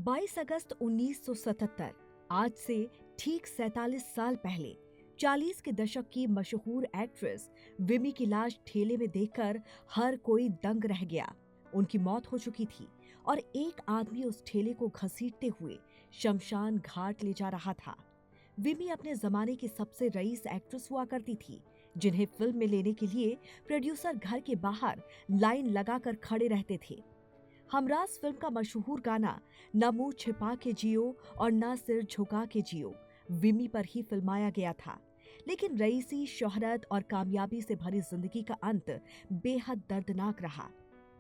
22 अगस्त 1977 आज से ठीक 47 साल पहले 40 के दशक की मशहूर एक्ट्रेस विमी की लाश ठेले में देखकर हर कोई दंग रह गया। उनकी मौत हो चुकी थी और एक आदमी उस ठेले को घसीटते हुए शमशान घाट ले जा रहा था। विमी अपने जमाने की सबसे रईस एक्ट्रेस हुआ करती थी, जिन्हें फिल्म में लेने के लिए प्रोड्यूसर घर के बाहर लाइन लगाकर खड़े रहते थे। हमराज फिल्म का मशहूर गाना न मुंह छिपा के जियो और न सिर झुका के जियो विमी पर ही फिल्माया गया था। लेकिन रईसी, शोहरत और कामयाबी से भरी जिंदगी का अंत बेहद दर्दनाक रहा।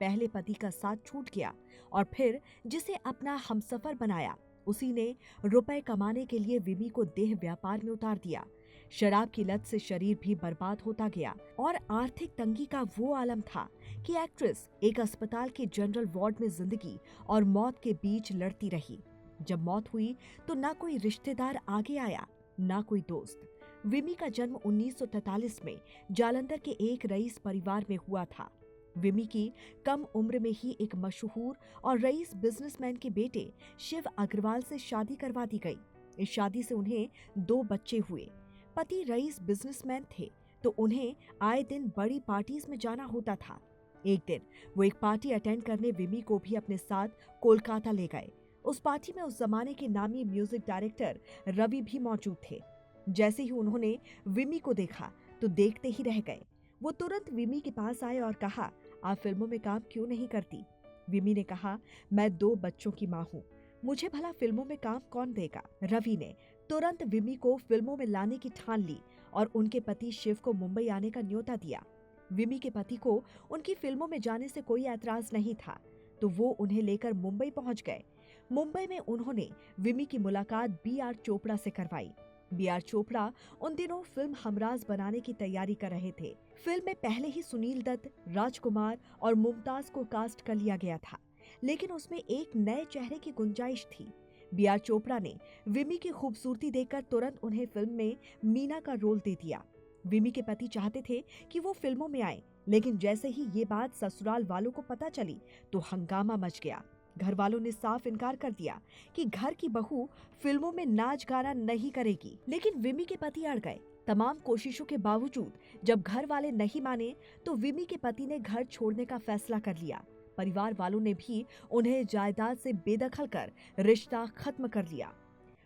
पहले पति का साथ छूट गया और फिर जिसे अपना हमसफर बनाया, उसी ने रुपए कमाने के लिए विमी को देह व्यापार में उतार दिया। शराब की लत से शरीर भी बर्बाद होता गया और आर्थिक तंगी का वो आलम था कि एक्ट्रेस एक अस्पताल के जनरल वार्ड में जिंदगी और मौत के बीच लड़ती रही। जब मौत हुई तो ना कोई रिश्तेदार आगे आया, ना कोई दोस्त। विमी का जन्म 1943 में जालंधर के एक रईस परिवार में हुआ था। विमी की कम उम्र में ही एक मशहूर और रईस बिजनेसमैन के बेटे शिव अग्रवाल से शादी करवा दी गई। इस शादी से उन्हें 2 बच्चे हुए। पति रईस बिजनेसमैन थे तो उन्हें आए दिन बड़ी पार्टीज में जाना होता था। एक दिन वो एक पार्टी अटेंड करने विमी को भी अपने साथ कोलकाता ले गए। उस पार्टी में उस जमाने के नामी म्यूजिक डायरेक्टर रवि भी मौजूद थे। जैसे ही उन्होंने विमी को देखा तो देखते ही रह गए। वो तुरंत विमी के पास आए और कहा, आप फिल्मों में काम क्यों नहीं करती? विमी ने कहा, मैं 2 बच्चों की माँ हूँ, मुझे भला फिल्मों में काम कौन देगा? रवि ने तुरंत विमी को फिल्मों में लाने की ठान ली और उनके पति शिव को मुंबई आने का न्योता दिया। विमी के पति को उनकी फिल्मों में जाने से कोई ऐतराज नहीं था, तो वो उन्हें लेकर मुंबई पहुंच गए। मुंबई में उन्होंने विमी की मुलाकात बी.आर. चोपड़ा से करवाई। बी.आर. चोपड़ा उन दिनों फिल्म हमराज बनाने की तैयारी कर रहे थे। फिल्म में पहले ही सुनील दत्त, राजकुमार और मुमताज को कास्ट कर लिया गया था, लेकिन उसमें एक नए चेहरे की गुंजाइश थी। बी.आर. चोपड़ा ने विमी की खूबसूरती देखकर तुरंत उन्हें फिल्म में मीना का रोल दे दिया। विमी के पति चाहते थे कि वो फिल्मों में आए, लेकिन जैसे ही ये बात ससुराल वालों को पता चली तो हंगामा मच गया। घर वालों ने साफ इनकार कर दिया कि घर की बहू फिल्मों में नाच गाना नहीं करेगी, लेकिन विमी के पति अड़ गए। तमाम कोशिशों के बावजूद जब घर वाले नहीं माने तो विमी के पति ने घर छोड़ने का फैसला कर लिया। परिवार वालों ने भी उन्हें जायदाद से बेदखल कर रिश्ता खत्म कर लिया।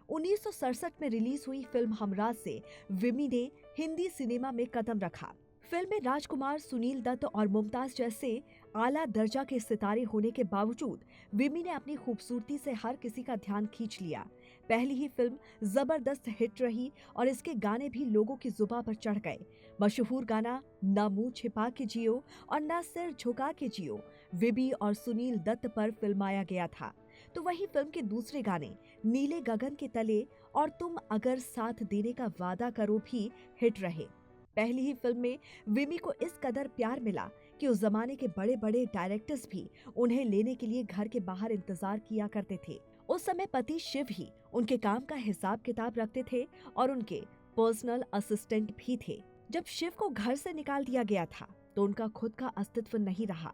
1967 में रिलीज हुई फिल्म हमराज से विमी ने हिंदी सिनेमा में कदम रखा। फिल्म में राजकुमार, सुनील दत्त और मुमताज जैसे आला दर्जा के सितारे होने के बावजूद विमी ने अपनी खूबसूरती से हर किसी का ध्यान खींच लिया। पहली ही फिल्म जबरदस्त हिट रही और इसके गाने भी लोगों की जुबान पर चढ़ गए। मशहूर गाना न मुंह छिपा के जियो और न सिर झुका के जियो विमी और सुनील दत्त पर फिल्माया गया था। तो वही फिल्म के दूसरे गाने नीले गगन के तले और तुम अगर साथ देने का वादा करो भी हिट रहे। पहली ही फिल्म में विमी को इस कदर प्यार मिला कि उस जमाने के बड़े बड़े डायरेक्टर्स भी उन्हें लेने के लिए घर के बाहर इंतजार किया करते थे। उस समय पति शिव ही उनके काम का हिसाब किताब रखते थे और उनके पर्सनल असिस्टेंट भी थे। जब शिव को घर से निकाल दिया गया था तो उनका खुद का अस्तित्व नहीं रहा,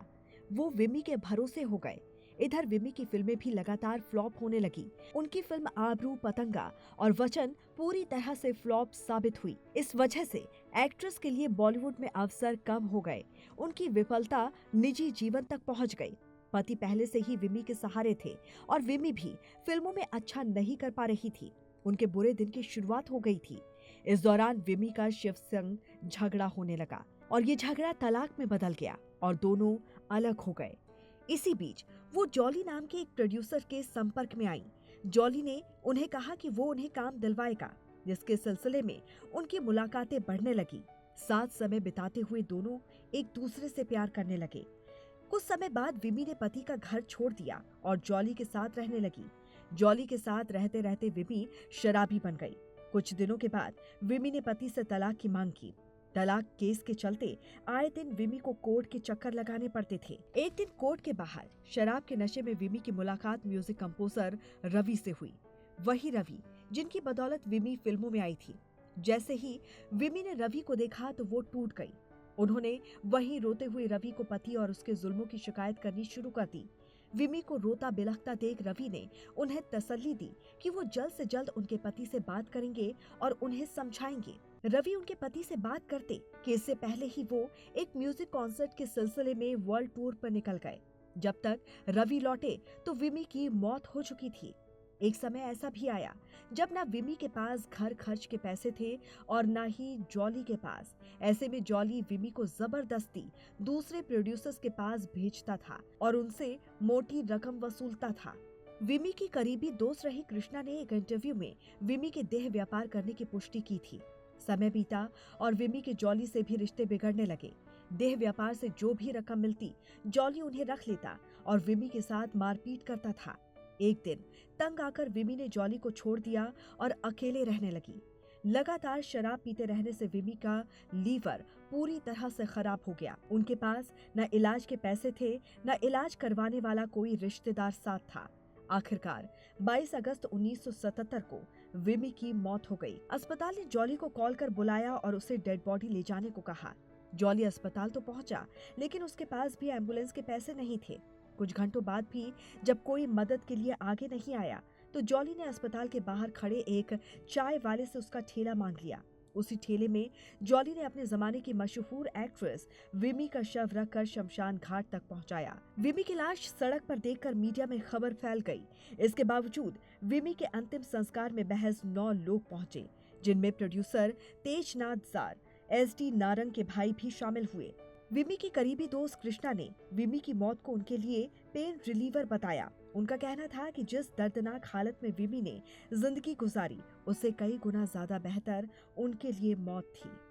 वो विमी के भरोसे हो गए। इधर विमी की फिल्में भी लगातार फ्लॉप होने लगी। उनकी फिल्म आबरू, पतंगा और वचन पूरी तरह से फ्लॉप साबित हुई। इस वजह से एक्ट्रेस के लिए बॉलीवुड में अवसर कम हो गए। उनकी विफलता निजी जीवन तक पहुंच गई। पति पहले से ही विमी के सहारे थे और विमी भी फिल्मों में अच्छा नहीं कर पा रही थी। उनके बुरे दिन की शुरुआत हो गई थी। इस दौरान विमी का शिव संग झगड़ा होने लगा और ये झगड़ा तलाक में बदल गया और दोनों अलग हो गए। इसी बीच वो जॉली नाम के एक प्रोड्यूसर के संपर्क में आई। जॉली ने उन्हें कहा कि वो उन्हें काम दिलवाएगा, जिसके सिलसिले में उनकी मुलाकातें बढ़ने लगी। साथ समय बिताते हुए दोनों एक दूसरे से प्यार करने लगे। कुछ समय बाद विमी ने पति का घर छोड़ दिया और जॉली के साथ रहने लगी। जॉली के साथ रहते रहते विमी शराबी बन गई। कुछ दिनों के बाद विमी ने पति से तलाक की मांग की। तलाक केस के चलते आए दिन विमी को कोर्ट के चक्कर लगाने पड़ते थे। एक दिन कोर्ट के बाहर शराब के नशे में विमी की मुलाकात म्यूजिक कंपोजर रवि से हुई। वही रवि जिनकी बदौलत विमी फिल्मों में आई थी। जैसे ही विमी ने रवि को देखा तो वो टूट गई। उन्होंने वहीं रोते हुए रवि को पति और उसके जुल्मों की शिकायत करनी शुरू कर दी। विमी को रोता बिलखता देख रवि ने उन्हें तसल्ली दी कि वो जल्द से जल्द उनके पति से बात करेंगे और उन्हें समझाएंगे। रवि उनके पति से बात करते कि इससे पहले ही वो एक म्यूजिक कॉन्सर्ट के सिलसिले में वर्ल्ड टूर पर निकल गए। जब तक रवि लौटे तो विमी की मौत हो चुकी थी। एक समय ऐसा भी आया जब ना विमी के पास घर खर्च के पैसे थे और ना ही जॉली के पास। ऐसे में जॉली विमी को जबरदस्ती दूसरे प्रोड्यूसर्स के पास भेजता था और उनसे मोटी रकम वसूलता था। विमी की करीबी दोस्त रही कृष्णा ने एक इंटरव्यू में विमी के देह व्यापार करने की पुष्टि की थी। समय बीता और विमी के जॉली से भी रिश्ते बिगड़ने लगे। देह व्यापार से जो भी रकम मिलती जॉली उन्हें रख लेता और विमी के साथ मारपीट करता था। एक दिन तंग आकर विमी ने जॉली को छोड़ दिया और अकेले रहने लगी। लगातार शराब पीते रहने से विमी का लीवर पूरी तरह से खराब हो गया। उनके पास न इलाज के पैसे थे, न इलाज करवाने वाला कोई रिश्तेदार साथ था। आखिरकार 22 अगस्त 1977 को विमी की मौत हो गई। अस्पताल ने जॉली को कॉल कर बुलाया और उसे डेड बॉडी ले जाने को कहा। जॉली अस्पताल तो पहुंचा, लेकिन उसके पास भी एम्बुलेंस के पैसे नहीं थे। कुछ घंटों बाद भी जब कोई मदद के लिए आगे नहीं आया तो जॉली ने अस्पताल के बाहर खड़े एक चाय वाले से उसका ठेला मांग लिया। उसी ठेले में जॉली ने अपने जमाने की मशहूर एक्ट्रेस विमी का शव रखकर शमशान घाट तक पहुंचाया। विमी की लाश सड़क पर देखकर मीडिया में खबर फैल गई। इसके बावजूद विमी के अंतिम संस्कार में महज 9 लोग पहुंचे, जिनमें प्रोड्यूसर तेजनाथ जार, SD नारंग के भाई भी शामिल हुए। विमी की करीबी दोस्त कृष्णा ने विमी की मौत को उनके लिए पेन रिलीवर बताया। उनका कहना था कि जिस दर्दनाक हालत में विमी ने जिंदगी गुजारी, उससे कई गुना ज्यादा बेहतर उनके लिए मौत थी।